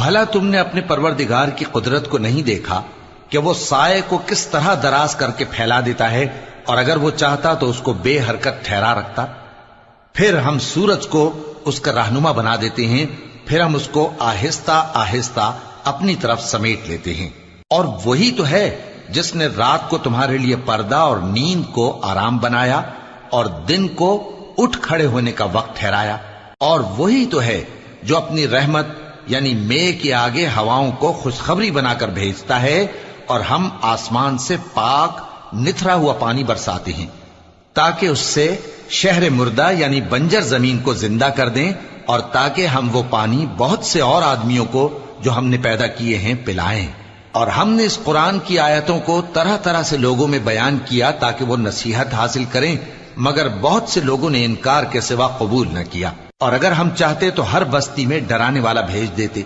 بھلا تم نے اپنے پروردگار کی قدرت کو نہیں دیکھا کہ وہ سائے کو کس طرح دراز کر کے پھیلا دیتا ہے، اور اگر وہ چاہتا تو اس کو بے حرکت ٹھہرا رکھتا؟ پھر ہم سورج کو اس کا رہنما بنا دیتے ہیں، پھر ہم اس کو آہستہ آہستہ اپنی طرف سمیٹ لیتے ہیں۔ اور وہی تو ہے جس نے رات کو تمہارے لیے پردہ اور نیند کو آرام بنایا اور دن کو اٹھ کھڑے ہونے کا وقت ٹھہرایا۔ اور وہی تو ہے جو اپنی رحمت یعنی مے کے آگے ہواؤں کو خوشخبری بنا کر بھیجتا ہے، اور ہم آسمان سے پاک نتھرا ہوا پانی برساتے ہیں تاکہ اس سے شہر مردہ یعنی بنجر زمین کو زندہ کر دیں، اور تاکہ ہم وہ پانی بہت سے اور آدمیوں کو جو ہم نے پیدا کیے ہیں پلائیں۔ اور ہم نے اس قرآن کی آیتوں کو طرح طرح سے لوگوں میں بیان کیا تاکہ وہ نصیحت حاصل کریں، مگر بہت سے لوگوں نے انکار کے سوا قبول نہ کیا۔ اور اگر ہم چاہتے تو ہر بستی میں ڈرانے والا بھیج دیتے،